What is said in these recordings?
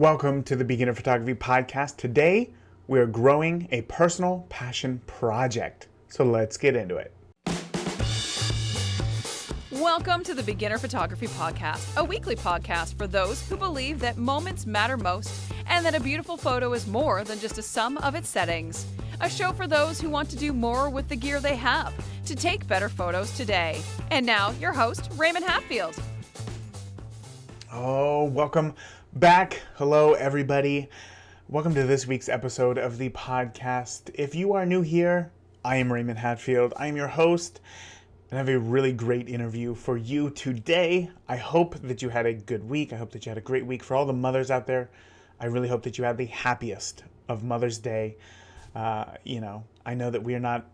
Welcome to the Beginner Photography Podcast. Today, we are growing a personal passion project. So let's get into it. Welcome to the Beginner Photography Podcast, a weekly podcast for those who believe that moments matter most and that a beautiful photo is more than just a sum of its settings. A show for those who want to do more with the gear they have to take better photos today. And now, your host, Raymond Hatfield. Oh, welcome back. Hello, everybody. Welcome to this week's episode of the podcast. If you are new here, I am Raymond Hatfield. I am your host, and I have a really great interview for you today. I hope that you had a good week. I hope that you had a great week. For all the mothers out there, I really hope that you had the happiest of Mother's Day. I know that we are not,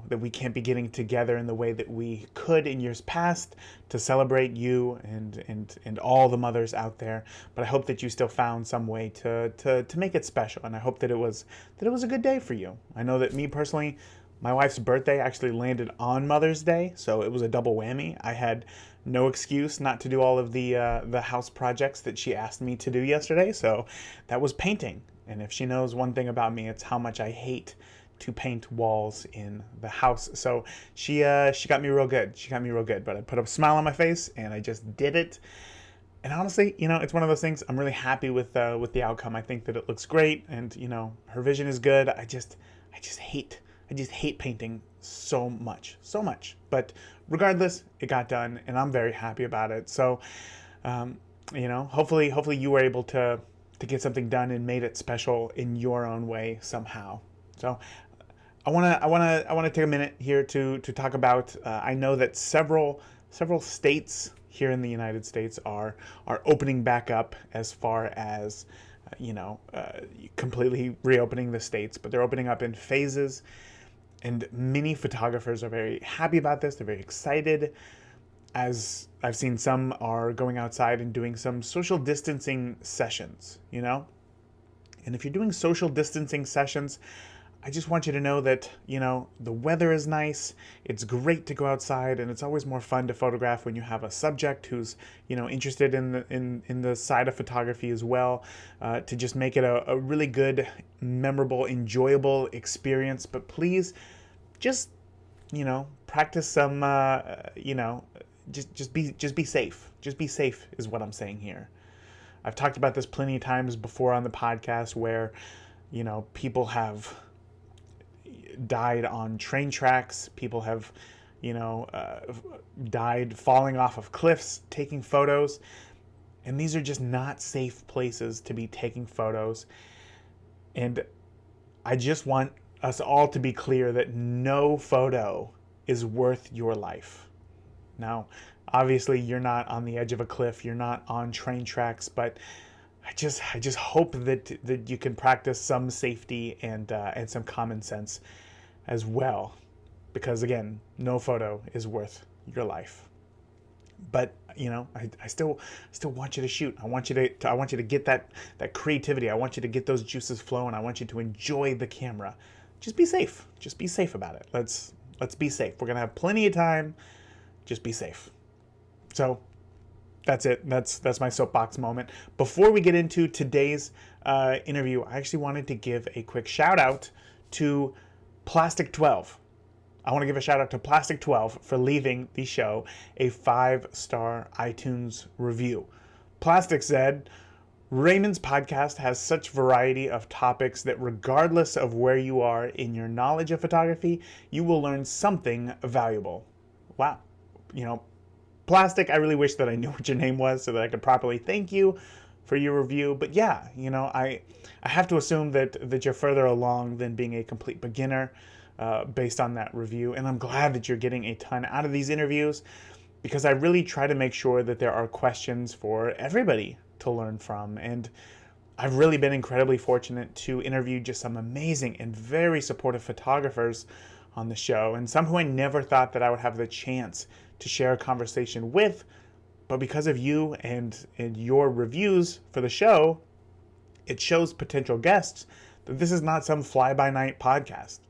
that we can't be getting together in the way that we could in years past to celebrate you and all the mothers out there. But I hope that you still found some way to make it special. And I hope that it was a good day for you. I know that me personally, my wife's birthday actually landed on Mother's Day, so it was a double whammy. I had no excuse not to do all of the house projects that she asked me to do yesterday, so that was painting. And if she knows one thing about me, it's how much I hate to paint walls in the house. So she got me real good. But I put a smile on my face and I just did it. And honestly, it's one of those things. I'm really happy with the outcome. I think that it looks great, and her vision is good. I just hate painting so much. But regardless, it got done, and I'm very happy about it. So, hopefully you were able to get something done and made it special in your own way somehow. So, I wanna take a minute here to talk about. I know that several states here in the United States are opening back up as far as completely reopening the states, but they're opening up in phases. And many photographers are very happy about this. They're very excited. As I've seen, some are going outside and doing some social distancing sessions, And if you're doing social distancing sessions, I just want you to know that, the weather is nice. It's great to go outside, and it's always more fun to photograph when you have a subject who's, interested in the side of photography as well, to just make it a really good, memorable, enjoyable experience. But please, just, practice some, just be safe. Just be safe is what I'm saying here. I've talked about this plenty of times before on the podcast where, people have died on train tracks. People have, died falling off of cliffs, taking photos. And these are just not safe places to be taking photos. And I just want us all to be clear that no photo is worth your life. Now, obviously, you're not on the edge of a cliff. You're not on train tracks, but I just hope that you can practice some safety and some common sense as well, because again, no photo is worth your life. But I still want you to shoot. I want you to get that creativity. I want you to get those juices flowing. I want you to enjoy the camera. Just be safe. Just be safe about it. Let's be safe. We're gonna have plenty of time. Just be safe. So that's it. That's my soapbox moment. Before we get into today's interview, I actually wanted to give a quick shout out to Plastic 12. I want to give a shout out to Plastic 12 for leaving the show a 5-star iTunes review. Plastic said, Raymond's podcast has such variety of topics that regardless of where you are in your knowledge of photography, you will learn something valuable. Wow. Plastic, I really wish that I knew what your name was so that I could properly thank you for your review. But yeah, I have to assume that you're further along than being a complete beginner based on that review. And I'm glad that you're getting a ton out of these interviews, because I really try to make sure that there are questions for everybody to learn from. And I've really been incredibly fortunate to interview just some amazing and very supportive photographers on the show, and some who I never thought that I would have the chance to share a conversation with. But because of you and your reviews for the show, it shows potential guests that this is not some fly-by-night podcast.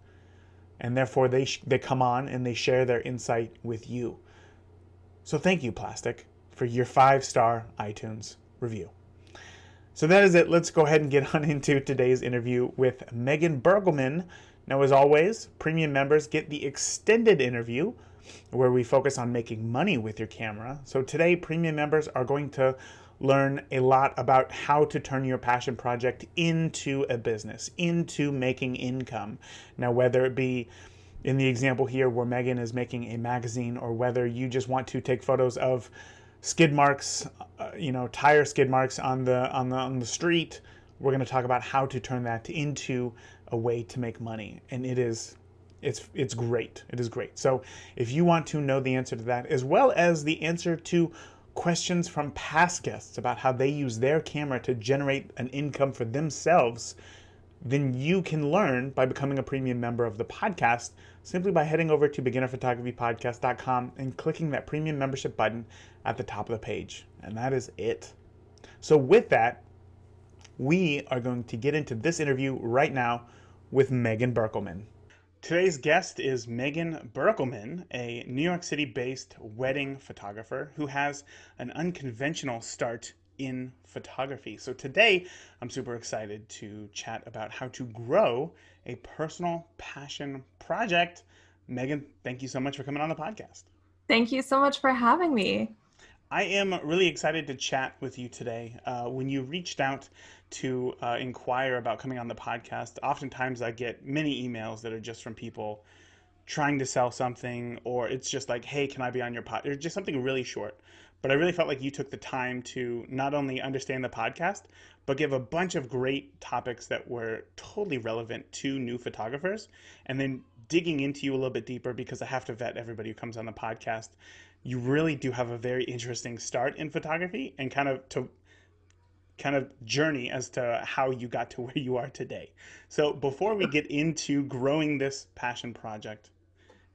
And therefore, they come on and they share their insight with you. So thank you, Plastic, for your 5-star iTunes review. So that is it. Let's go ahead and get on into today's interview with Megan Breukelman. Now, as always, premium members get the extended interview where we focus on making money with your camera. So today, premium members are going to learn a lot about how to turn your passion project into a business, into making income. Now, whether it be in the example here where Megan is making a magazine, or whether you just want to take photos of skid marks, tire skid marks on the street, we're going to talk about how to turn that into a way to make money. And it's great. It is great. So if you want to know the answer to that, as well as the answer to questions from past guests about how they use their camera to generate an income for themselves, then you can learn by becoming a premium member of the podcast simply by heading over to beginnerphotographypodcast.com and clicking that premium membership button at the top of the page. And that is it. So with that, we are going to get into this interview right now with Megan Breukelman. Today's guest is Megan Breukelman, a New York City-based wedding photographer who has an unconventional start in photography. So today, I'm super excited to chat about how to grow a personal passion project. Megan, thank you so much for coming on the podcast. Thank you so much for having me. I am really excited to chat with you today. When you reached out to inquire about coming on the podcast, oftentimes I get many emails that are just from people trying to sell something, or it's just like, hey, can I be on your pod? Or just something really short. But I really felt like you took the time to not only understand the podcast, but give a bunch of great topics that were totally relevant to new photographers. And then digging into you a little bit deeper, because I have to vet everybody who comes on the podcast. You really do have a very interesting start in photography, and kind of journey as to how you got to where you are today. So before we get into growing this passion project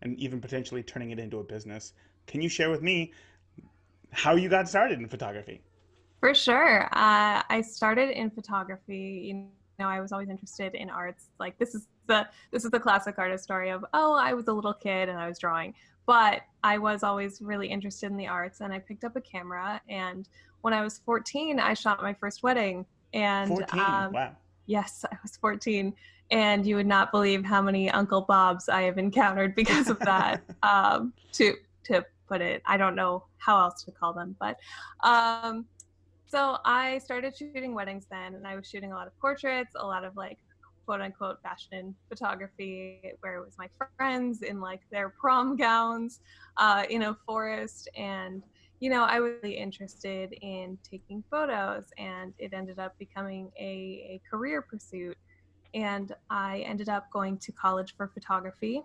and even potentially turning it into a business, can you share with me how you got started in photography? For sure. I started in photography. I was always interested in arts. Like this is the classic artist story of, oh, I was a little kid and I was drawing. But I was always really interested in the arts, and I picked up a camera. And when I was 14, I shot my first wedding. And 14, wow. Yes, I was 14. And you would not believe how many Uncle Bobs I have encountered because of that. To put it, I don't know how else to call them, but so I started shooting weddings then, and I was shooting a lot of portraits, a lot of like quote unquote fashion photography, where it was my friends in like their prom gowns in a forest. And I was really interested in taking photos, and it ended up becoming a career pursuit. And I ended up going to college for photography.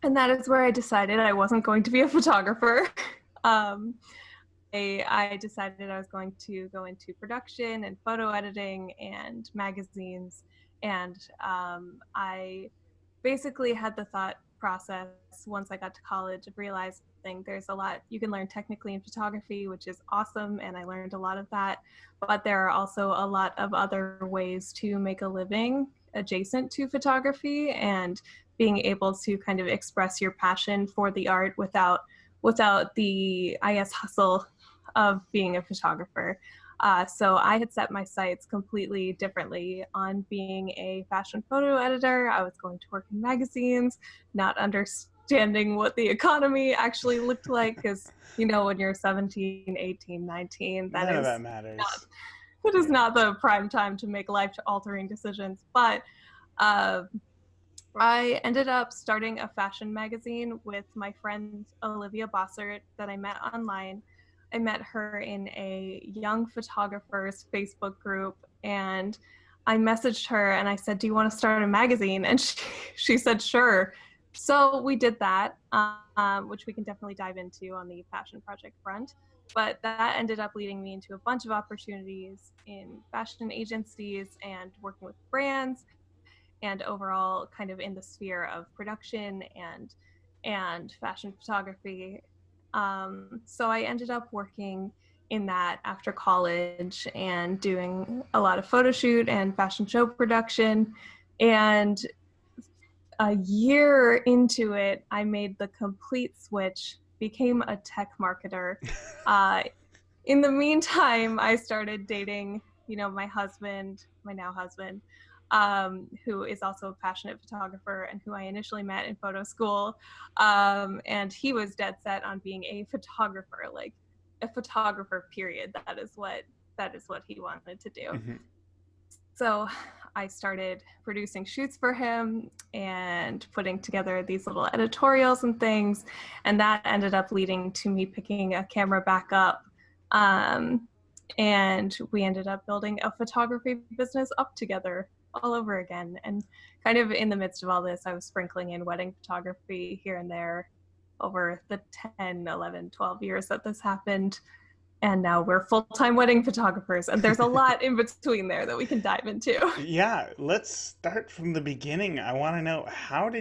And that is where I decided I wasn't going to be a photographer. I decided I was going to go into production and photo editing and magazines. And I basically had the thought process once I got to college of realizing there's a lot you can learn technically in photography, which is awesome. And I learned a lot of that. But there are also a lot of other ways to make a living adjacent to photography, and being able to kind of express your passion for the art without the, I guess, hustle of being a photographer. So I had set my sights completely differently on being a fashion photo editor. I was going to work in magazines, not understanding what the economy actually looked like, because, when you're 17, 18, 19, None of that matters. It is not the prime time to make life-altering decisions. But I ended up starting a fashion magazine with my friend Olivia Bossert that I met online. I met her in a young photographers Facebook group, and I messaged her and I said, do you want to start a magazine? And she said, sure. So we did that, which we can definitely dive into on the fashion project front. But that ended up leading me into a bunch of opportunities in fashion agencies and working with brands, and overall kind of in the sphere of production and fashion photography. So I ended up working in that after college and doing a lot of photo shoot and fashion show production. And a year into it, I made the complete switch, became a tech marketer. In the meantime, I started dating my husband, my now husband, who is also a passionate photographer and who I initially met in photo school. And he was dead set on being a photographer, like a photographer, period. That is what he wanted to do. Mm-hmm. So I started producing shoots for him and putting together these little editorials and things. And that ended up leading to me picking a camera back up. And we ended up building a photography business up together all over again. And kind of in the midst of all this, I was sprinkling in wedding photography here and there over the 10, 11, 12 years that this happened. And now we're full-time wedding photographers, and there's a lot in between there that we can dive into. Yeah, let's start from the beginning. I want to know, how were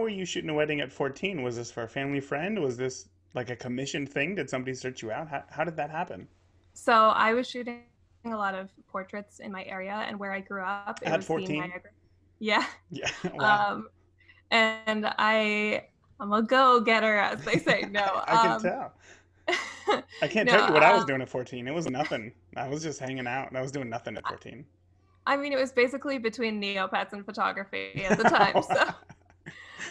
you shooting a wedding at 14? Was this for a family friend? Was this like a commissioned thing? Did somebody search you out? How did that happen? So I was shooting a lot of portraits in my area, and where I grew up, it At was 14? the Niagara. Yeah. Yeah, wow. And I'm a go-getter, as they say. No. I can tell. I can't No, tell you what I was doing at 14. It was nothing. I was just hanging out and I was doing nothing at 14. I mean, it was basically between Neopets and photography at the time. So,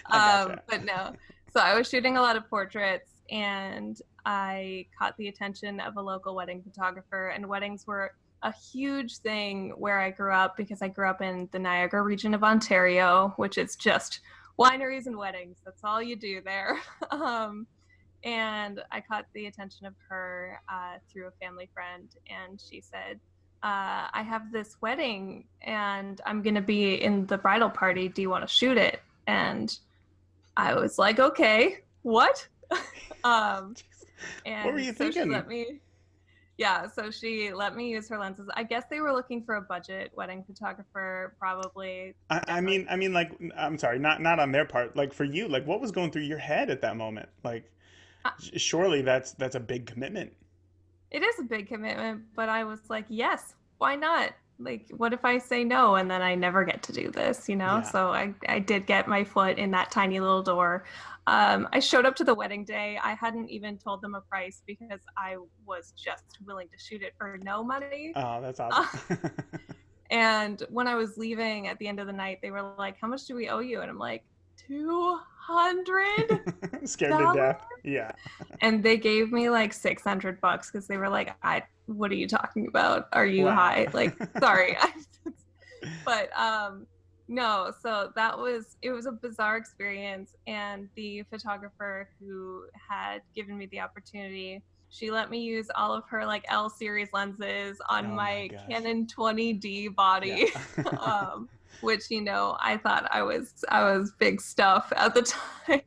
I gotcha. but no. So I was shooting a lot of portraits, and I caught the attention of a local wedding photographer. And weddings were a huge thing where I grew up, because I grew up in the Niagara region of Ontario, which is just wineries and weddings. That's all you do there. And I caught the attention of her through a family friend, and she said, I have this wedding and I'm going to be in the bridal party. Do you want to shoot it? And I was like, okay, what? And what were you thinking? So she let me use her lenses. I guess they were looking for a budget wedding photographer, probably. I mean, like, I'm sorry, not on their part. Like, for you, like, what was going through your head at that moment? Like, surely that's a big commitment. It is a big commitment, but I was like, yes, why not? Like, what if I say no and then I never get to do this, Yeah. So I did get my foot in that tiny little door. I showed up to the wedding day. I hadn't even told them a price because I was just willing to shoot it for no money. Oh, that's awesome. And when I was leaving at the end of the night, they were like, how much do we owe you? And I'm like, $200. Scared to death. Yeah. And they gave me like $600 because they were like, what are you talking about? Are you high? Like, sorry. But no, so it was a bizarre experience. And the photographer who had given me the opportunity, she let me use all of her like L series lenses on my Canon 20D body. Yeah. Which, I thought I was big stuff at the time.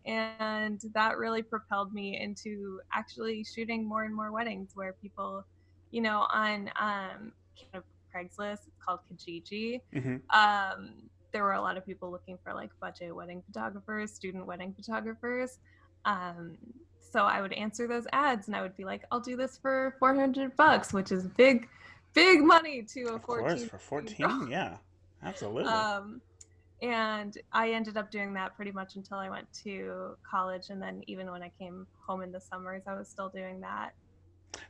And that really propelled me into actually shooting more and more weddings where people, on kind of Craigslist, it's called Kijiji. Mm-hmm. There were a lot of people looking for like budget wedding photographers, student wedding photographers. So I would answer those ads and I would be like, I'll do this for $400, which is big money to a 14. Of course, for 14, yeah, absolutely. And I ended up doing that pretty much until I went to college. And then even when I came home in the summers, I was still doing that.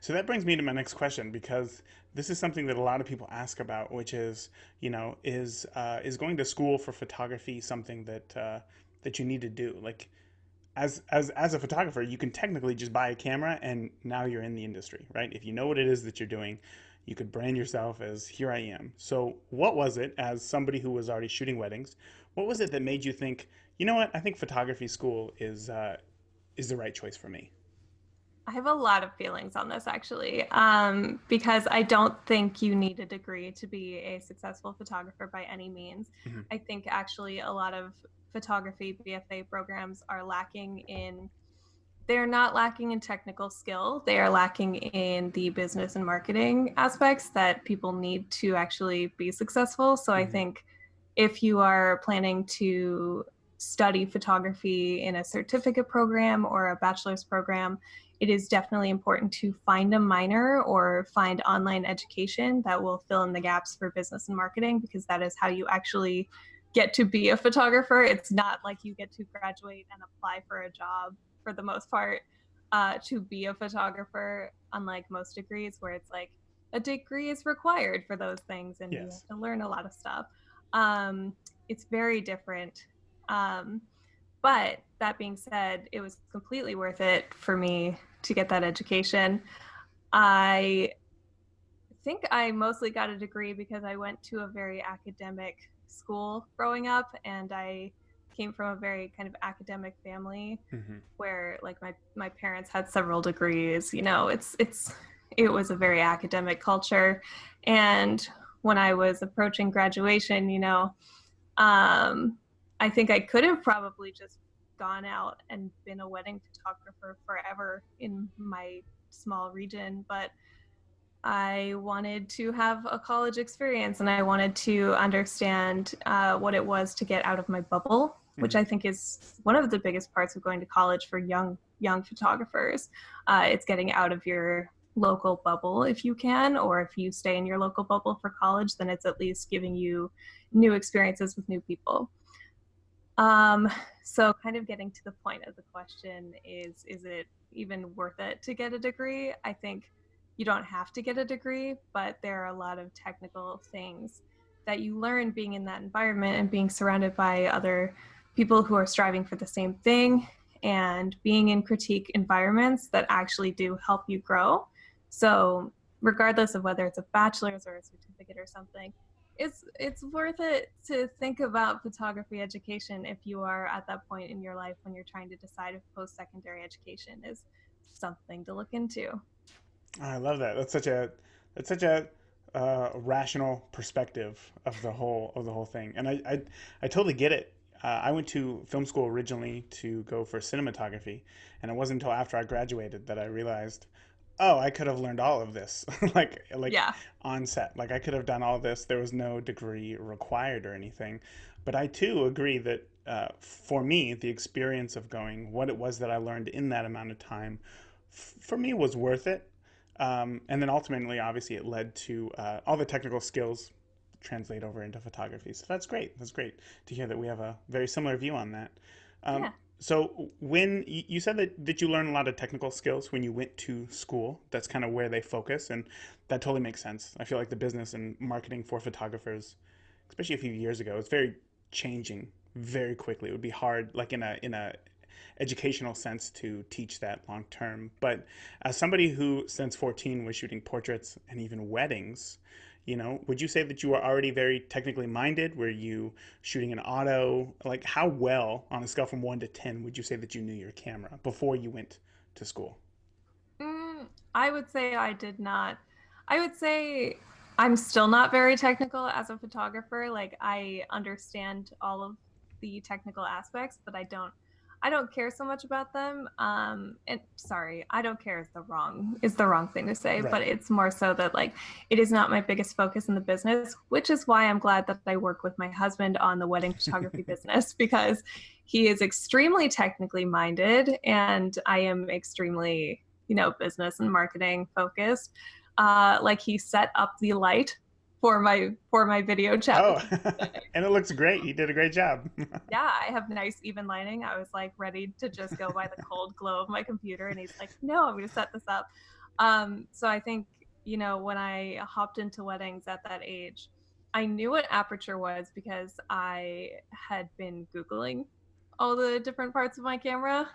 So that brings me to my next question, because this is something that a lot of people ask about, which is, is going to school for photography something that you need to do? Like, as a photographer, you can technically just buy a camera and now you're in the industry, right? If you know what it is that you're doing, you could brand yourself as, here I am. So what was it, as somebody who was already shooting weddings, what was it that made you think, you know what, I think photography school is the right choice for me? I have a lot of feelings on this, actually, because I don't think you need a degree to be a successful photographer by any means. Mm-hmm. I think actually a lot of photography BFA programs are they're not lacking in technical skill. They are lacking in the business and marketing aspects that people need to actually be successful. So I think if you are planning to study photography in a certificate program or a bachelor's program, it is definitely important to find a minor or find online education that will fill in the gaps for business and marketing, because that is how you actually get to be a photographer. It's not like you get to graduate and apply for a job for the most part. to be a photographer, unlike most degrees where it's like a degree is required for those things and you Yes. have to learn a lot of stuff. It's very different. But that being said, it was completely worth it for me to get that education. I think I mostly got a degree because I went to a very academic school growing up, and I came from a very kind of academic family Mm-hmm. where like my parents had several degrees. You know, it was a very academic culture. And when I was approaching graduation, I think I could have probably just gone out and been a wedding photographer forever in my small region, but I wanted to have a college experience and I wanted to understand what it was to get out of my bubble, which Mm-hmm. I think is one of the biggest parts of going to college for young photographers. It's getting out of your local bubble if you can, or if you stay in your local bubble for college, then it's at least giving you new experiences with new people. Um, so kind of getting to the point of the question is it even worth it to get a degree? I think you don't have to get a degree, but there are a lot of technical things that you learn being in that environment and being surrounded by other people who are striving for the same thing and being in critique environments that actually do help you grow. So regardless of whether it's a bachelor's or a certificate or something, it's worth it to think about photography education if you are at that point in your life when you're trying to decide if post-secondary education is something to look into. I love that. That's such a rational perspective of the whole thing, and I totally get it. I went to film school originally to go for cinematography, and it wasn't until after I graduated that I realized, oh, I could have learned all of this, like Yeah. on set. Like I could have done all this. There was no degree required or anything. But I too agree that for me, the experience of going, what it was that I learned in that amount of time, for me was worth it. And then ultimately, obviously, it led to all the technical skills translate over into photography. So that's great. That's great to hear that we have a very similar view on that. Um, Yeah. so when you said that you learned a lot of technical skills when you went to school, that's kind of where they focus, and that totally makes sense. I feel like the business and marketing for photographers, especially a few years ago, it's very changing very quickly. It would be hard, like in a educational sense, to teach that long term. But as somebody who since 14 was shooting portraits and even weddings, would you say that you were already very technically minded? Were you shooting an auto? Like, how well, on a scale from 1 to 10, would you say that you knew your camera before you went to school? I would say I did not. I would say I'm still not very technical as a photographer. Like I understand all of the technical aspects, but I don't care so much about them. And sorry, I don't care is the wrong thing to say, but Right. it's more so that like it is not my biggest focus in the business, which is why I'm glad that I work with my husband on the wedding photography business because he is extremely technically minded and I am extremely, business and marketing focused. Like he set up the light for my video chat Oh, with you today. and it looks great. You did a great job. Yeah, I have nice even lighting. I was like ready to just go by the cold glow of my computer, and he's like, "No, I'm going to set this up." So I think when I hopped into weddings at that age, I knew what aperture was because I had been Googling all the different parts of my camera.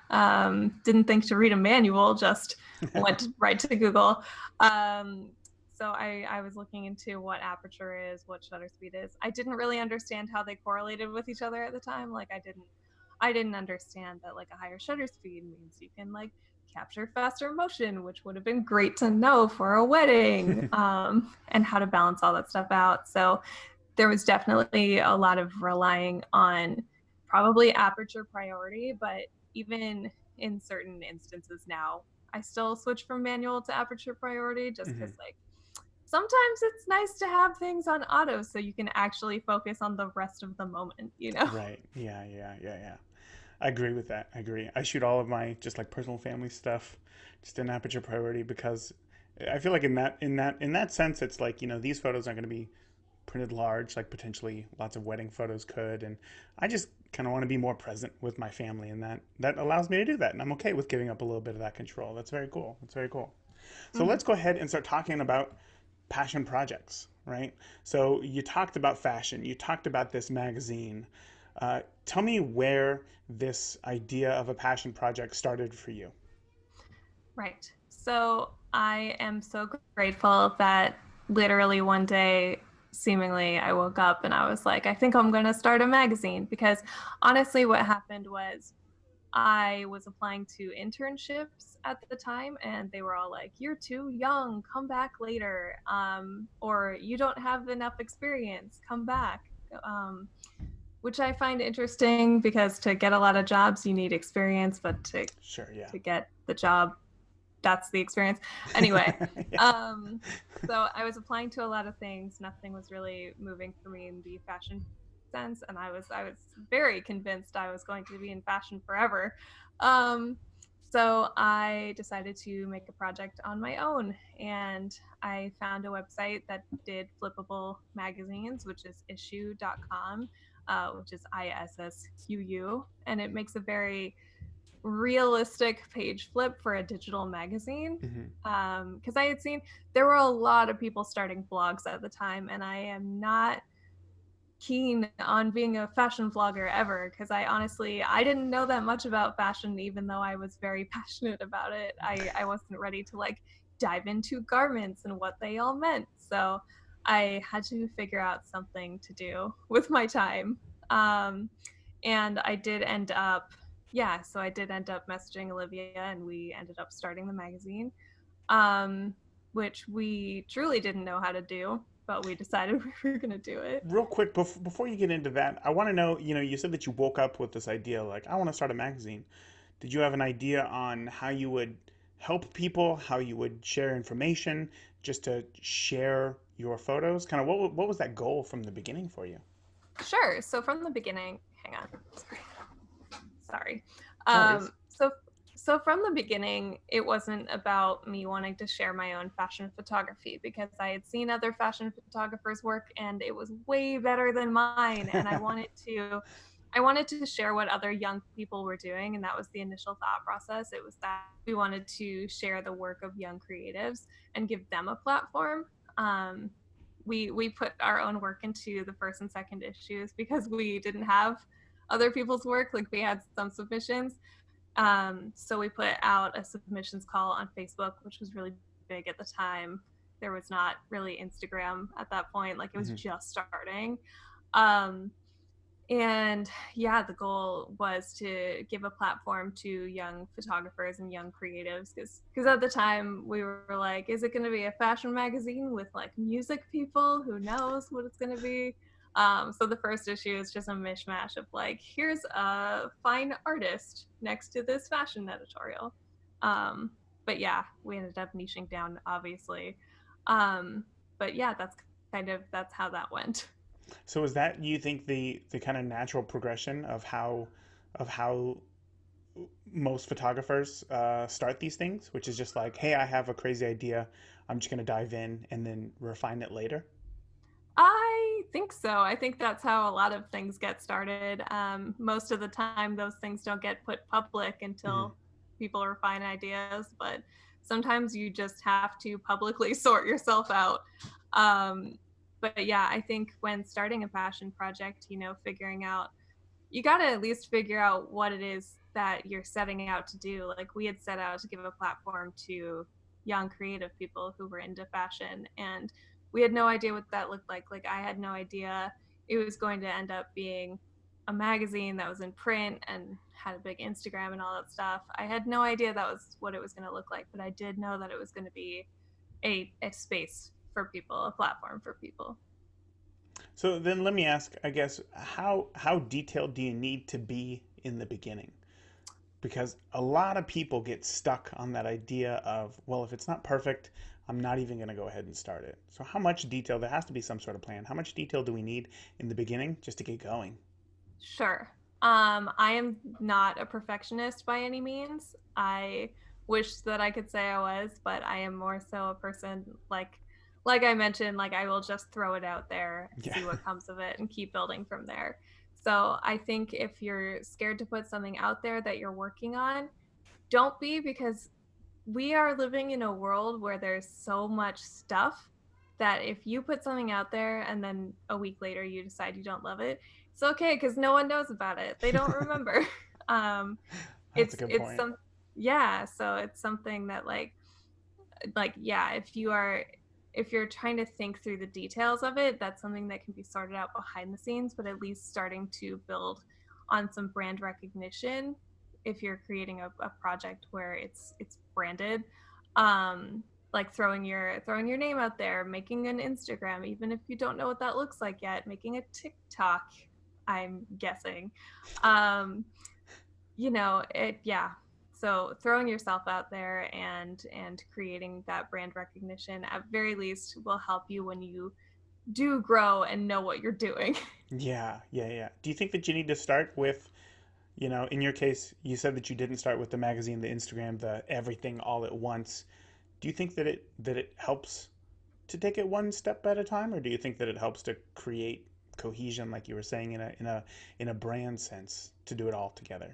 Didn't think to read a manual, just went right to Google. So I was looking into what aperture is, what shutter speed is. I didn't really understand how they correlated with each other at the time. Like I didn't understand that like a higher shutter speed means you can like capture faster motion, which would have been great to know for a wedding, and how to balance all that stuff out. So there was definitely a lot of relying on probably aperture priority, but even in certain instances now, I still switch from manual to aperture priority just Hmm. because like sometimes it's nice to have things on auto so you can actually focus on the rest of the moment. Right. Yeah, yeah, yeah, yeah. I agree with that. I agree. I shoot all of my just like personal family stuff just in aperture priority because I feel like in that sense it's like, these photos aren't going to be printed large, like potentially lots of wedding photos could. And I just kind of want to be more present with my family, and that allows me to do that. And I'm okay with giving up a little bit of that control. That's very cool. That's very cool. So let's go ahead and start talking about passion projects, right? So you talked about fashion, you talked about this magazine. Tell me where this idea of a passion project started for you. Right. So I am so grateful that literally one day, seemingly, I woke up and I was like, I think I'm going to start a magazine. Because honestly, what happened was I was applying to internships at the time, and they were all like, "You're too young, come back later," or "You don't have enough experience, come back." Um, which I find interesting because to get a lot of jobs, you need experience, but Sure, yeah. to get the job, that's the experience. Anyway, Yeah. so I was applying to a lot of things. Nothing was really moving for me in the fashion sense, and I was very convinced I was going to be in fashion forever. Um, so I decided to make a project on my own, and I found a website that did flippable magazines, which is issue.com, which is ISSQU, and it makes a very realistic page flip for a digital magazine. Because I had seen there were a lot of people starting blogs at the time, and I am not keen on being a fashion vlogger ever, because I didn't know that much about fashion, even though I was very passionate about it. I wasn't ready to like dive into garments and what they all meant, so I had to figure out something to do with my time. And I did end up, yeah, so I did end up messaging Olivia, and we ended up starting the magazine, which we truly didn't know how to do, but we decided we were going to do it. Real quick, before you get into that, I want to know, you said that you woke up with this idea, like, I want to start a magazine. Did you have an idea on how you would help people, how you would share information, just to share your photos? Kind of what was that goal from the beginning for you? Sure. So from the beginning, hang on. Sorry. No worries. So from the beginning, it wasn't about me wanting to share my own fashion photography, because I had seen other fashion photographers work and it was way better than mine, and I wanted to share what other young people were doing, and that was the initial thought process. It was that we wanted to share the work of young creatives and give them a platform. Um, we put our own work into the first and second issues because we didn't have other people's work. Like, we had some submissions, so we put out a submissions call on Facebook, which was really big at the time. There was not really Instagram at that point, like it was just starting. Um, and yeah, the goal was to give a platform to young photographers and young creatives, because at the time we were like, is it going to be a fashion magazine with like music people? Who knows what it's going to be? So the first issue is just a mishmash of like, here's a fine artist next to this fashion editorial. But yeah, we ended up niching down, obviously. But yeah, that's how that went. So is that, you think, the kind of natural progression of how most photographers start these things, which is just like, hey, I have a crazy idea, I'm just going to dive in and then refine it later? I think so. I think that's how a lot of things get started. Most of the time, those things don't get put public Hmm. until people refine ideas, but sometimes you just have to publicly sort yourself out. Um, but yeah, I think when starting a passion project, figuring out, you got to at least figure out what it is that you're setting out to do. Like, we had set out to give a platform to young creative people who were into fashion, and we had no idea what that looked like. Like, I had no idea it was going to end up being a magazine that was in print and had a big Instagram and all that stuff. I had no idea that was what it was going to look like, but I did know that it was going to be a space for people, a platform for people. So then let me ask, I guess, how detailed do you need to be in the beginning? Because a lot of people get stuck on that idea of, well, if it's not perfect, I'm not even going to go ahead and start it. So how much detail, there has to be some sort of plan. How much detail do we need in the beginning just to get going? Sure. I am not a perfectionist by any means. I wish that I could say I was, but I am more so a person like, like I mentioned, like I will just throw it out there, Yeah. see what comes of it, and keep building from there. So I think if you're scared to put something out there that you're working on, don't be, because we are living in a world where there's so much stuff that if you put something out there and then a week later you decide you don't love it, it's okay, because no one knows about it. They don't remember. um, That's a good it's point. some yeah, so it's something that yeah, if you're trying to think through the details of it, that's something that can be sorted out behind the scenes, but at least starting to build on some brand recognition if you're creating a project where it's branded. Like throwing your name out there, making an Instagram, even if you don't know what that looks like yet, making a TikTok, I'm guessing. um yeah, so throwing yourself out there and creating that brand recognition at very least will help you when you do grow and know what you're doing. Yeah, yeah, yeah. Do you think that you need to start with, in your case, you said that you didn't start with the magazine, the Instagram, the everything all at once. Do you think that it helps to take it one step at a time, or do you think that it helps to create cohesion, like you were saying, in a brand sense, to do it all together?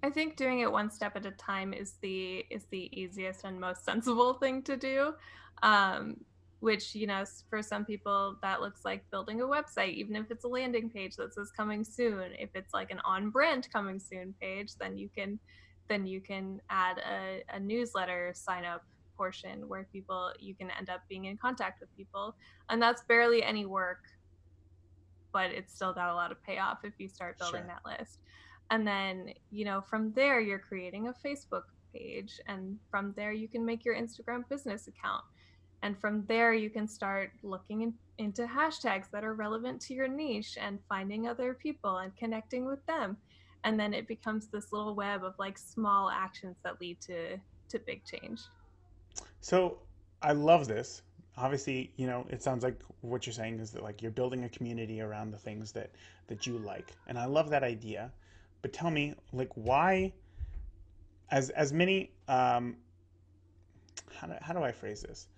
I think doing it one step at a time is the easiest and most sensible thing to do. Um, which, for some people that looks like building a website, even if it's a landing page that says coming soon. If it's like an on-brand coming soon page, then you can add a newsletter sign up portion where you can end up being in contact with people, and that's barely any work, but it's still got a lot of payoff if you start building Sure. that list. And then, from there, you're creating a Facebook page. And from there, you can make your Instagram business account. And from there, you can start looking into hashtags that are relevant to your niche and finding other people and connecting with them. And then it becomes this little web of like small actions that lead to big change. So I love this. Obviously, it sounds like what you're saying is that like you're building a community around the things that you like, and I love that idea. But tell me, like, why, as many, how do I phrase this?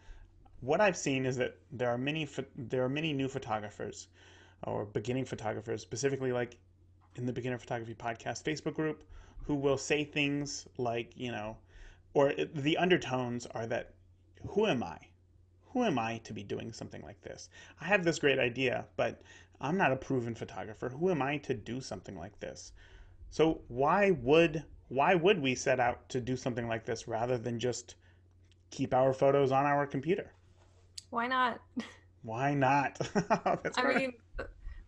What I've seen is that there are many new photographers or beginning photographers, specifically like in the Beginner Photography Podcast Facebook group, who will say things like, the undertones are that, who am I? Who am I to be doing something like this? I have this great idea, but I'm not a proven photographer. Who am I to do something like this? So why would we set out to do something like this rather than just keep our photos on our computer? Why not? Why not? That's I hard. mean,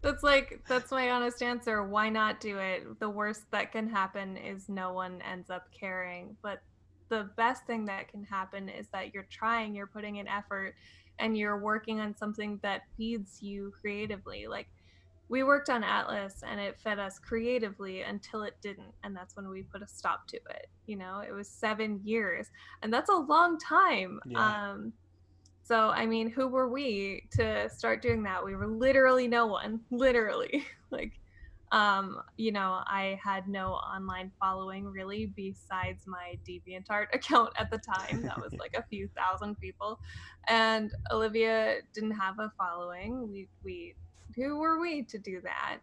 that's my honest answer. Why not do it? The worst that can happen is no one ends up caring. But the best thing that can happen is that you're trying, you're putting in effort, and you're working on something that feeds you creatively. Like we worked on Atlas and it fed us creatively until it didn't. And that's when we put a stop to it. It was 7 years, and that's a long time. Yeah. So, I mean, who were we to start doing that? We were literally no one, literally. Like, I had no online following really besides my DeviantArt account at the time. That was Yeah. like a few thousand people. And Olivia didn't have a following. Who were we to do that?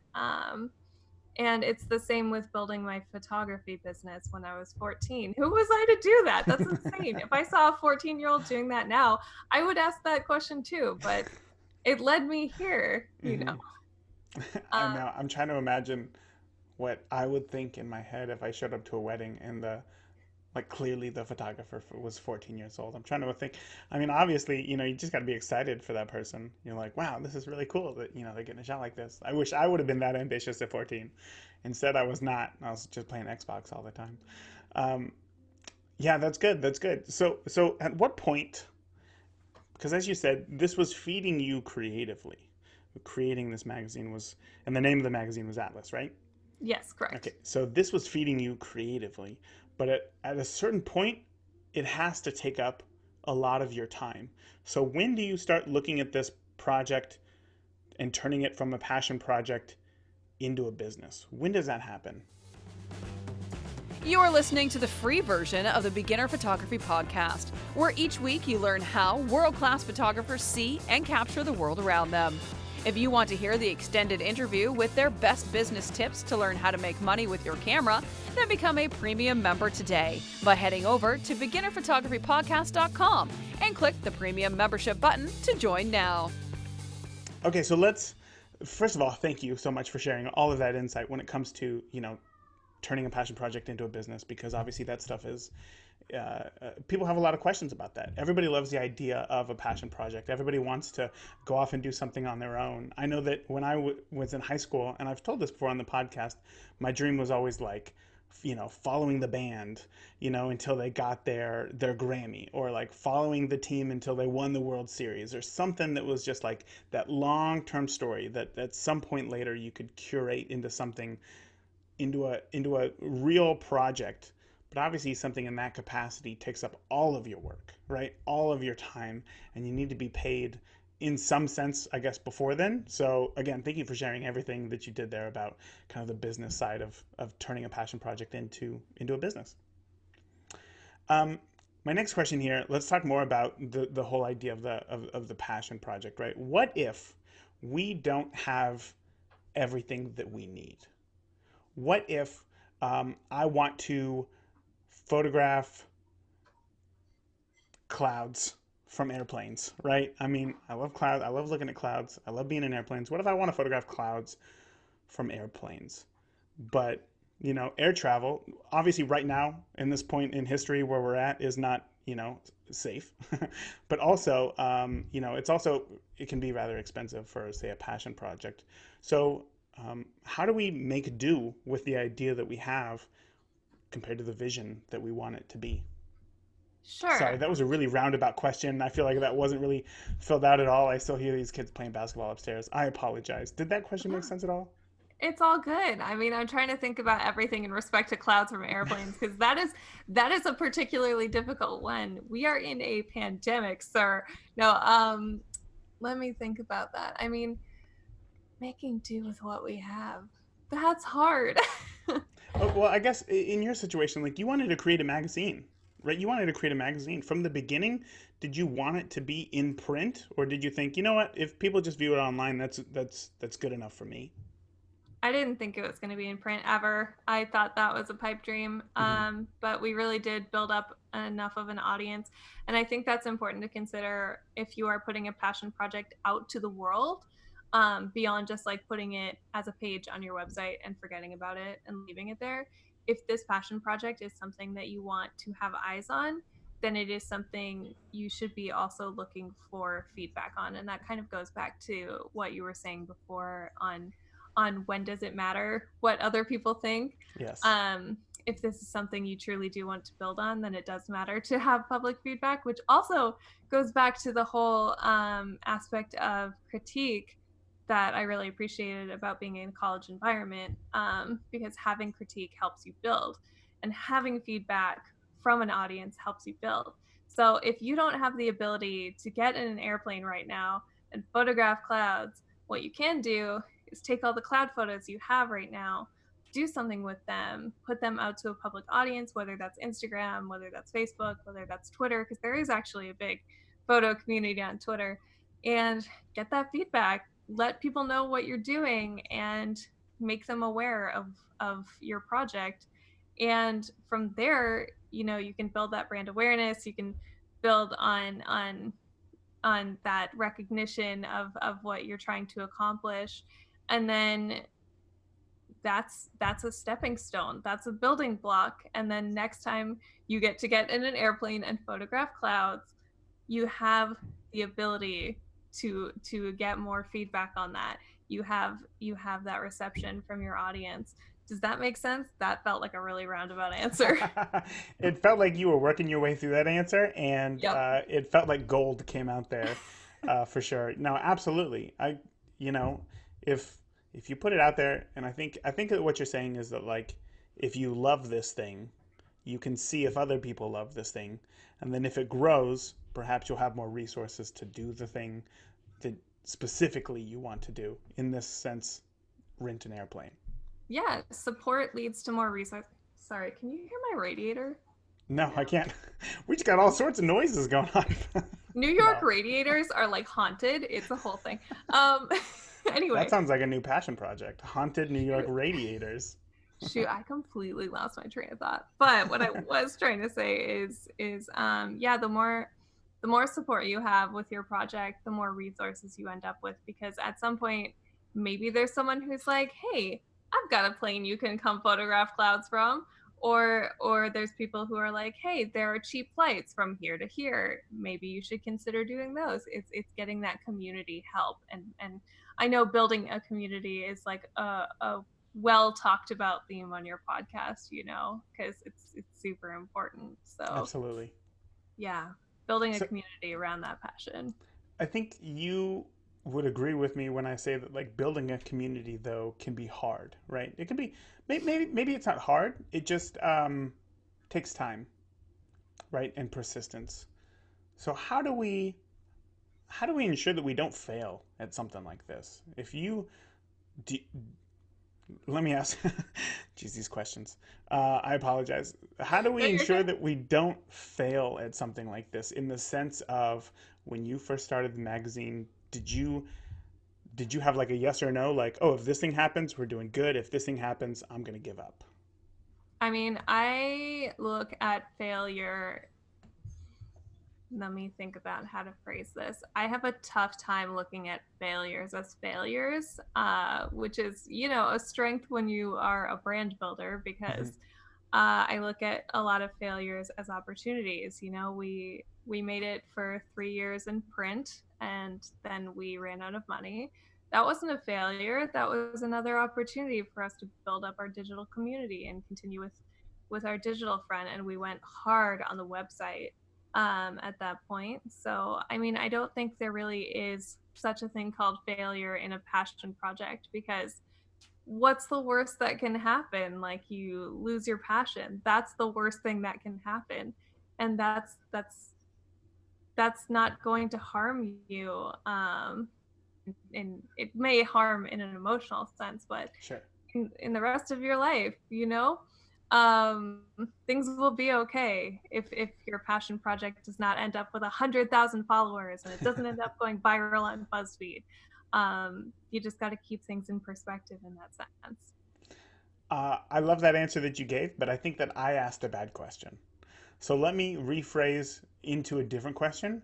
And it's the same with building my photography business when I was 14. Who was I to do that? That's insane. If I saw a 14-year-old doing that now, I would ask that question too, but it led me here. Hmm. I'm Uh, now I'm trying to imagine what I would think in my head if I showed up to a wedding and clearly the photographer was 14 years old. I'm trying to think. I mean, obviously, you just got to be excited for that person. You're like, wow, this is really cool that they're getting a shot like this. I wish I would have been that ambitious at 14. Instead, I was not. I was just playing Xbox all the time. Um, yeah, that's good. That's good. So at what point? Because as you said, this was feeding you creatively. Creating this magazine was, and the name of the magazine was Atlas, right? yes, Okay, correct. so this was feeding you creatively, but at a certain point, it has to take up a lot of your time. So when do you start looking at this project and turning it from a passion project into a business? When does that happen? You're listening to the free version of the Beginner Photography Podcast, where each week you learn how world-class photographers see and capture the world around them. If you want to hear the extended interview with their best business tips to learn how to make money with your camera, then become a premium member today by heading over to beginnerphotographypodcast.com and click the premium membership button to join now. Okay, so first of all, thank you so much for sharing all of that insight when it comes to, turning a passion project into a business, because obviously that stuff is, people have a lot of questions about that. Everybody loves the idea of a passion project. Everybody wants to go off and do something on their own. I know that when I was in high school, and I've told this before on the podcast, my dream was always like, following the band, until they got their Grammy, or like following the team until they won the World Series, or something that was just like that long-term story that at some point later you could curate into something, into a real project. But obviously something in that capacity takes up all of your work, right? All of your time, and you need to be paid in some sense, I guess, before then. So again, thank you for sharing everything that you did there about kind of the business side of turning a passion project into a business. My next question here, let's talk more about the whole idea of the passion project, right? What if we don't have everything that we need? What if I want to photograph clouds from airplanes, right? I mean, I love clouds. I love looking at clouds. I love being in airplanes. What if I want to photograph clouds from airplanes? But, air travel, obviously right now, in this point in history where we're at, is not, safe. But also, it can be rather expensive for, say, a passion project. So how do we make do with the idea that we have compared to the vision that we want it to be? Sorry, Sure. that was a really roundabout question. I feel like that wasn't really filled out at all. I still hear these kids playing basketball upstairs. I apologize. Did that question make sense at all? It's all good. I mean, I'm trying to think about everything in respect to clouds from airplanes, because that is a particularly difficult one. We are in a pandemic, sir. No, let me think about that. I mean, making do with what we have. That's hard. Oh, well, I guess in your situation, like you wanted to create a magazine, right? You wanted to create a magazine from the beginning. Did you want it to be in print, or did you think, you know what, if people just view it online, that's good enough for me? I didn't think it was going to be in print ever. I thought that was a pipe dream. Mm-hmm. But we really did build up enough of an audience. And I think that's important to consider if you are putting a passion project out to the world, beyond just like putting it as a page on your website and forgetting about it and leaving it there. If this passion project is something that you want to have eyes on, then it is something you should be also looking for feedback on. And that kind of goes back to what you were saying before on when does it matter what other people think. Yes. If this is something you truly do want to build on, then it does matter to have public feedback, which also goes back to the whole aspect of critique that I really appreciated about being in a college environment, because having critique helps you build, and having feedback from an audience helps you build. So if you don't have the ability to get in an airplane right now and photograph clouds, what you can do is take all the cloud photos you have right now, do something with them, put them out to a public audience, whether that's Instagram, whether that's Facebook, whether that's Twitter, because there is actually a big photo community on Twitter, and get that feedback. Let people know what you're doing and make them aware of your project. And from there, you can build that brand awareness. You can build on that recognition of what you're trying to accomplish, and then that's a stepping stone, that's a building block. And then next time you get in an airplane and photograph clouds, you have the ability to get more feedback on that. You have that reception from your audience. Does that make sense? That felt like a really roundabout answer. It felt like you were working your way through that answer, and Yep. it felt like gold came out there, for sure. No, absolutely. You know, if if you put it out there, and I think that what you're saying is that like if you love this thing, you can see if other people love this thing, and then if it grows, perhaps you'll have more resources to do the thing that specifically you want to do. In this sense, rent an airplane. Yeah, support leads to more resources. Sorry, can you hear my radiator? No, I can't. We just got all sorts of noises going on. New York No, radiators are like haunted. It's a whole thing. Um, that anyway, sounds like a new passion project. Haunted New York shoot, radiators. shoot, I completely lost my train of thought. But what I was trying to say yeah, the more support you have with your project, the more resources you end up with, because at some point maybe there's someone who's like, hey, I've got a plane you can come photograph clouds from. Or there's people who are like, hey, there are cheap flights from here to here, maybe you should consider doing those. It's getting that community help. And I know building a community is like a well talked about theme on your podcast, you know, because it's super important. So Absolutely. yeah, building a So community around that passion. I think you would agree with me when I say that like building a community though can be hard, right? It can be maybe it's not hard. It just takes time, right, and persistence. So how do we ensure that we don't fail at something like this? If you do, let me ask, geez, these questions. I apologize. How do No, we you're ensure good. that we don't fail at something like this? In the sense of when you first started the magazine, did you have like a yes or no? Like, oh, if this thing happens, we're doing good. If this thing happens, I'm gonna give up. I mean, I look at failure. Let me think about how to phrase this. I have a tough time looking at failures as failures, which is, you know, a strength when you are a brand builder, because I look at a lot of failures as opportunities. You know, we made it for 3 years in print, and then we ran out of money. That wasn't a failure. That was another opportunity for us to build up our digital community and continue with our digital front. And we went hard on the website at that point. So, I mean, I don't think there really is such a thing called failure in a passion project, because what's the worst that can happen? Like, you lose your passion. That's the worst thing that can happen. And that's not going to harm you. And it may harm in an emotional sense, but Sure. in the rest of your life, you know, um, things will be okay if your passion project does not end up with 100,000 followers and it doesn't end up going viral on BuzzFeed. You just got to keep things in perspective in that sense. I love that answer that you gave, but I think that I asked a bad question. So let me rephrase into a different question.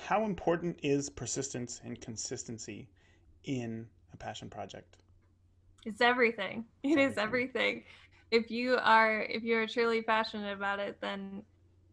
How important is persistence and consistency in a passion project? It's everything. It's It is everything. everything. If you're truly passionate about it, then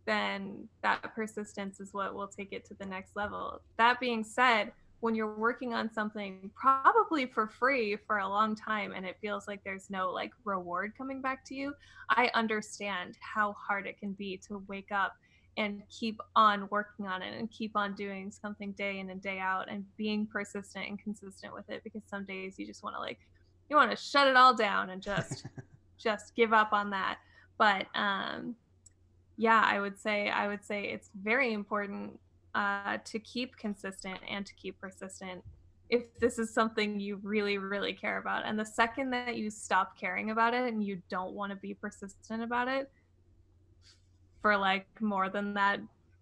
that persistence is what will take it to the next level. That being said, when you're working on something probably for free for a long time and it feels like there's no like reward coming back to you, I understand how hard it can be to wake up and keep on working on it and keep on doing something day in and day out and being persistent and consistent with it, because some days you just want to like you want to shut it all down and just give up on that. But yeah, I would say it's very important to keep consistent and to keep persistent if this is something you really really care about. And the second that you stop caring about it and you don't want to be persistent about it for like more than That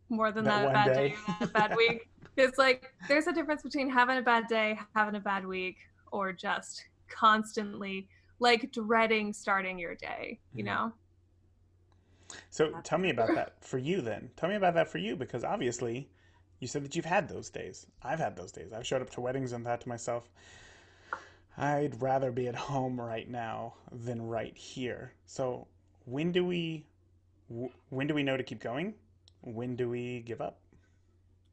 that one bad day day. or that bad week, it's like there's a difference between having a bad day, having a bad week, or just constantly like dreading starting your day, you Mhm. know. So That's tell me about true. that for you then. Tell me about that for you because obviously you said that you've had those days. I've had those days. I've showed up to weddings and thought to myself, I'd rather be at home right now than right here. So when do we when do we know to keep going? When do we give up?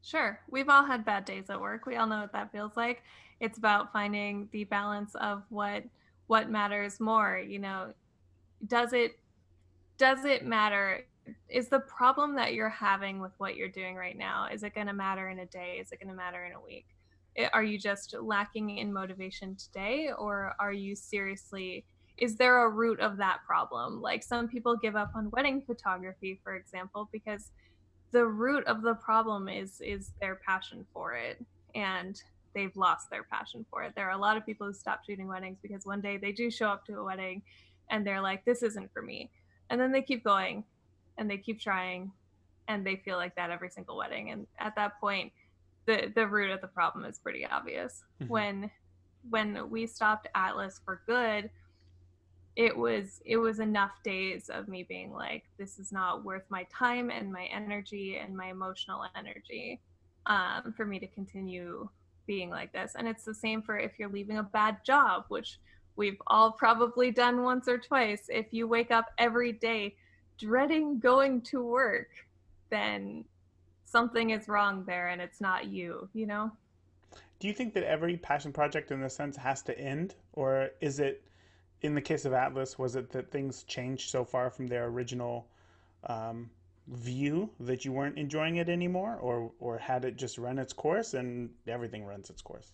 Sure. We've all had bad days at work. We all know what that feels like. It's about finding the balance of what matters more, you know. Does it matter? Is the problem that you're having with what you're doing right now, is it going to matter in a day? Is it going to matter in a week? Are you just lacking in motivation today, or are you seriously, is there a root of that problem? Like, some people give up on wedding photography, for example, because the root of the problem is their passion for it, and they've lost their passion for it. There are a lot of people who stop shooting weddings because one day they do show up to a wedding and they're like, this isn't for me. And then they keep going and they keep trying, and they feel like that every single wedding. And at that point, the root of the problem is pretty obvious. Mm-hmm. When we stopped Atlas for good, it was enough days of me being like, this is not worth my time and my energy and my emotional energy, for me to continue being like this. And it's the same for if you're leaving a bad job, which we've all probably done once or twice. If you wake up every day dreading going to work, then something is wrong there, and it's not you, you know? Do you think that every passion project in this sense has to end? Or is it, in the case of Atlas, was it that things changed so far from their original um, view that you weren't enjoying it anymore? Or had it just run its course and everything runs its course?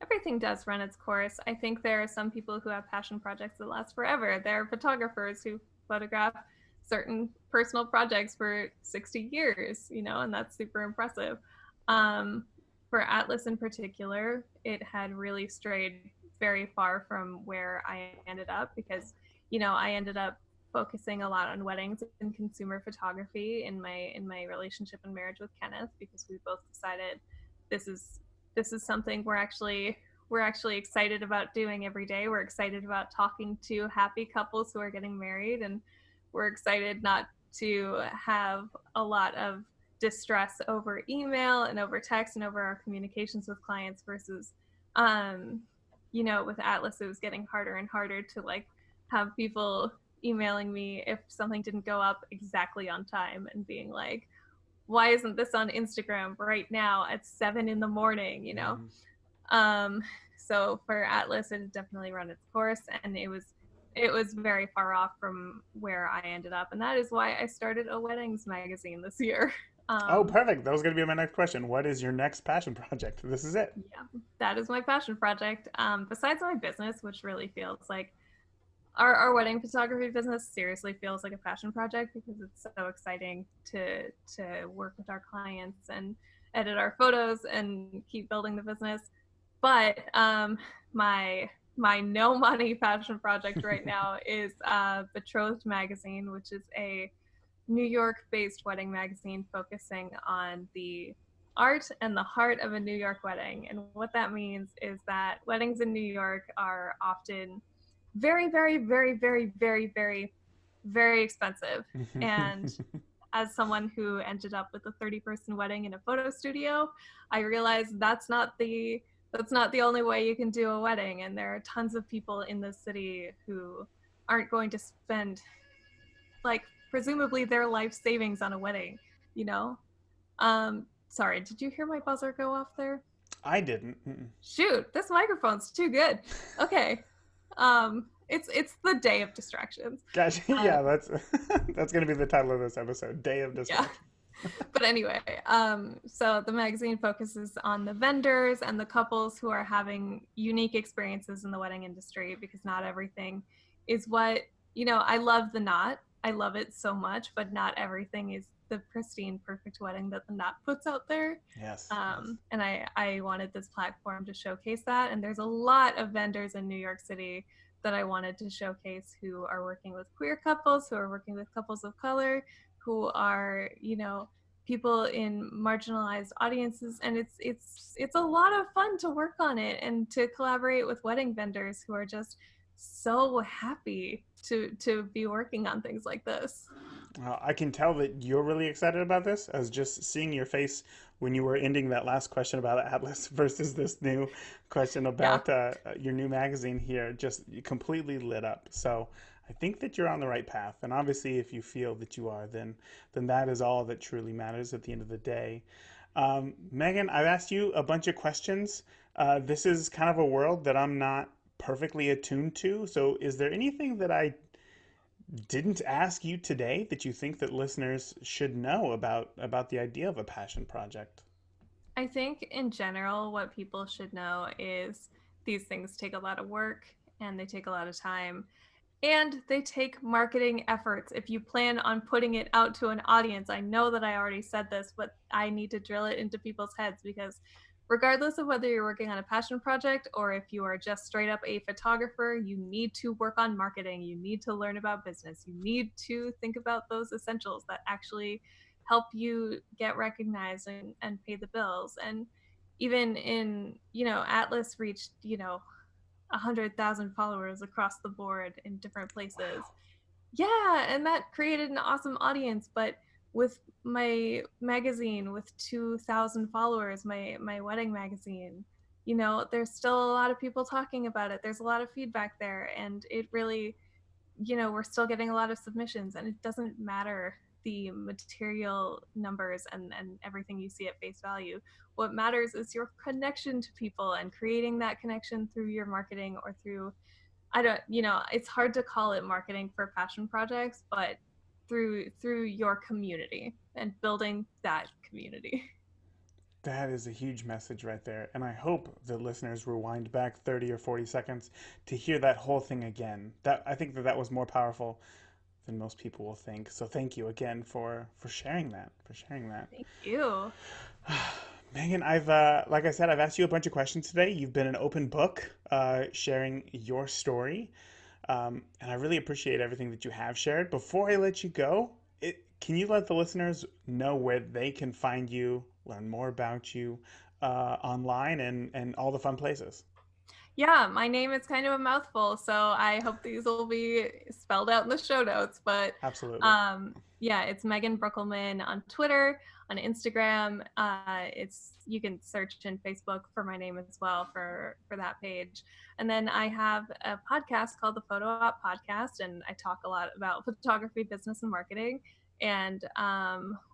Everything does run its course. I think there are some people who have passion projects that last forever. There are photographers who photograph certain personal projects for 60 years, you know, and that's super impressive. Um, for Atlas in particular, it had really strayed very far from where I ended up because, you know, I ended up focusing a lot on weddings and consumer photography in my relationship and marriage with Kenneth, because we both decided this is this is something we're actually excited about doing every day. We're excited about talking to happy couples who are getting married, and we're excited not to have a lot of distress over email and over text and over our communications with clients versus, um with Atlas, it was getting harder and harder to like have people emailing me if something didn't go up exactly on time and being like, why isn't this on Instagram right now at 7 in the morning, you know? Mm-hmm. Um, so for Atlas, it had definitely run its course, and it was very far off from where I ended up, and that is why I started a weddings magazine this year. Oh, Um, perfect. That was going to be my next question. What is your next passion project? This is it. yeah, that is my passion project. Besides my business, which really feels like our wedding photography business seriously feels like a passion project because it's so exciting to work with our clients and edit our photos and keep building the business. But my no money passion project right now is Betrothed Magazine, which is a New York based wedding magazine focusing on the art and the heart of a New York wedding. And what that means is that weddings in New York are often very, very, very, very, very, very, very expensive. And as someone who ended up with a 30-person wedding in a photo studio, I realized that's not the only way you can do a wedding. And there are tons of people in this city who aren't going to spend, like, presumably their life savings on a wedding, you know? Sorry, did you hear my buzzer go off there? I didn't. Mm-mm. Shoot, this microphone's too good. Okay. It's the day of distractions. Gosh, Uh, yeah, that's that's going to be the title of this episode, Day of yeah. Distraction. But anyway, so the magazine focuses on the vendors and the couples who are having unique experiences in the wedding industry, because not everything is what, I love the knot. I love it so much, but not everything is the pristine, perfect wedding that the knot puts out there. Yes, yes. And I wanted this platform to showcase that. And there's a lot of vendors in New York City that I wanted to showcase who are working with queer couples, who are working with couples of color, who are, people in marginalized audiences. And it's a lot of fun to work on it and to collaborate with wedding vendors who are just so happy to be working on things like this. I can tell that you're really excited about this, as just seeing your face when you were ending that last question about Atlas versus this new question Yeah. about your new magazine here just completely lit up. So I think that you're on the right path. And obviously, if you feel that you are, then that is all that truly matters at the end of the day. Megan, I've asked you a bunch of questions. This is kind of a world that I'm not perfectly attuned to. So is there anything that I didn't ask you today that you think that listeners should know about the idea of a passion project? I think in general, what people should know is these things take a lot of work and they take a lot of time and they take marketing efforts. If you plan on putting it out to an audience, I know that I already said this, but I need to drill it into people's heads because regardless of whether you're working on a passion project or if you are just straight up a photographer, you need to work on marketing. You need to learn about business. You need to think about those essentials that actually help you get recognized and pay the bills. And even in, Atlas reached, 100,000 followers across the board in different places. Wow. Yeah, and that created an awesome audience. But with my magazine with 2,000 followers, my wedding magazine, there's still a lot of people talking about it. There's a lot of feedback there, and it really, we're still getting a lot of submissions, and it doesn't matter the material numbers and everything you see at face value. What matters is your connection to people and creating that connection through your marketing or through, I don't, it's hard to call it marketing for passion projects, but through your community and building that community. That is a huge message right there. And I hope the listeners rewind back 30 or 40 seconds to hear that whole thing again. I think that was more powerful than most people will think. So thank you again for sharing that. Thank you. Megan, I've like I said, I've asked you a bunch of questions today. You've been an open book, sharing your story, and I really appreciate everything that you have shared. Before I let you go, can you let the listeners know where they can find you, learn more about you, online, and all the fun places? Yeah, my name is kind of a mouthful, so I hope these will be spelled out in the show notes. But Absolutely. yeah, it's Megan Breukelman on Twitter, on Instagram. You can search in Facebook for my name as well for that page. And then I have a podcast called the Photo Op Podcast, and I talk a lot about photography, business, and marketing. And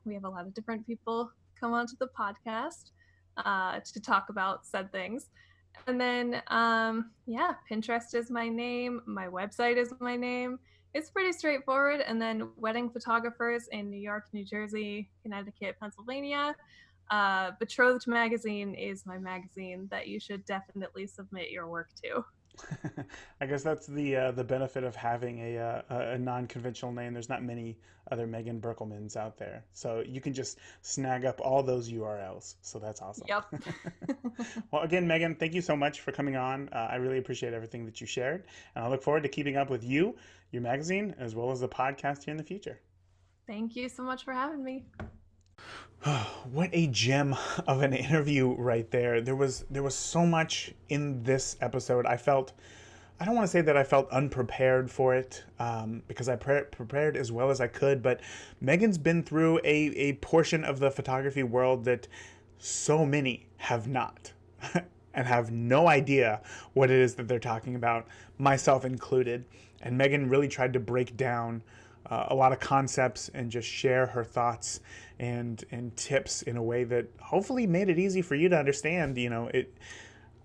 we have a lot of different people come onto the podcast to talk about said things. And then, Pinterest is my name. My website is my name. It's pretty straightforward. And then wedding photographers in New York, New Jersey, Connecticut, Pennsylvania. Betrothed Magazine is my magazine that you should definitely submit your work to. I guess that's the benefit of having a non-conventional name. There's not many other Megan Breukelmans out there, so you can just snag up all those URLs. So that's awesome. Yep. Well, again, Megan, thank you so much for coming on. I really appreciate everything that you shared, and I look forward to keeping up with you, your magazine, as well as the podcast here in the future. Thank you so much for having me. What a gem of an interview right there. There was so much in this episode. I don't want to say that I felt unprepared for it, because I prepared as well as I could, but Megan's been through a portion of the photography world that so many have not and have no idea what it is that they're talking about, myself included. And Megan really tried to break down a lot of concepts and just share her thoughts and tips in a way that hopefully made it easy for you to understand.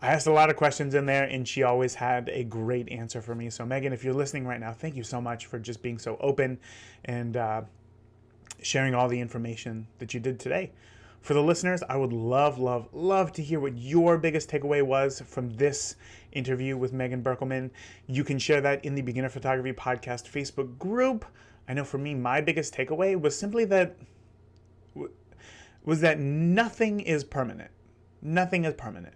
I asked a lot of questions in there, and she always had a great answer for me. So Megan, if you're listening right now, thank you so much for just being so open and sharing all the information that you did today. For the listeners, I would love to hear what your biggest takeaway was from this interview with Megan Breukelman. You can share that in the Beginner Photography Podcast Facebook group. I know for me, my biggest takeaway was simply that nothing is permanent. Nothing is permanent.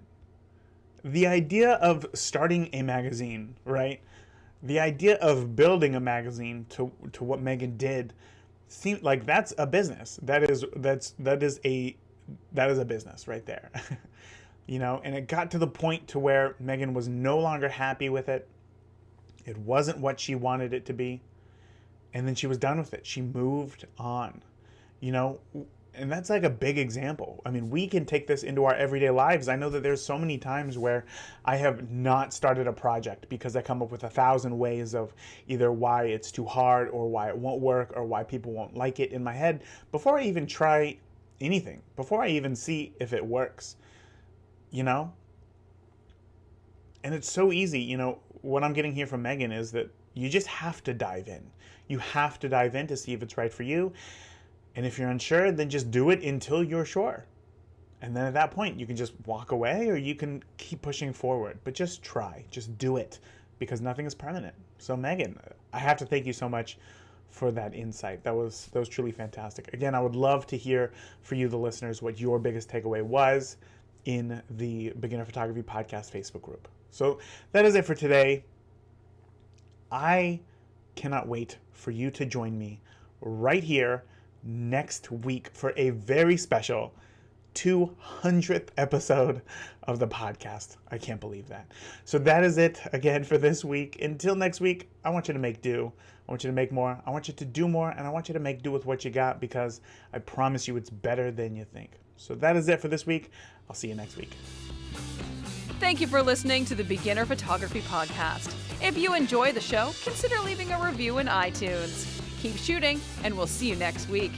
The idea of starting a magazine, right? The idea of building a magazine to what Megan did seemed like that's a business. That is a business right there. And it got to the point to where Megan was no longer happy with it. It wasn't what she wanted it to be. And then she was done with it. She moved on, and that's like a big example. I mean, we can take this into our everyday lives. I know that there's so many times where I have not started a project because I come up with 1,000 ways of either why it's too hard or why it won't work or why people won't like it in my head before I even try anything, before I even see if it works, And it's so easy, what I'm getting here from Megan is that you just have to dive in. You have to dive in to see if it's right for you. And if you're unsure, then just do it until you're sure. And then at that point, you can just walk away or you can keep pushing forward. But just try. Just do it because nothing is permanent. So Megan, I have to thank you so much for that insight. That was truly fantastic. Again, I would love to hear for you, the listeners, what your biggest takeaway was. in the Beginner Photography Podcast Facebook group. So that is it for today. I cannot wait for you to join me right here next week for a very special 200th episode of the podcast. I can't believe that. So that is it again for this week. Until next week, I want you to make do. I want you to make more. I want you to do more, and I want you to make do with what you got, because I promise you it's better than you think. So that is it for this week. I'll see you next week. Thank you for listening to the Beginner Photography Podcast. If you enjoy the show, consider leaving a review in iTunes. Keep shooting, and we'll see you next week.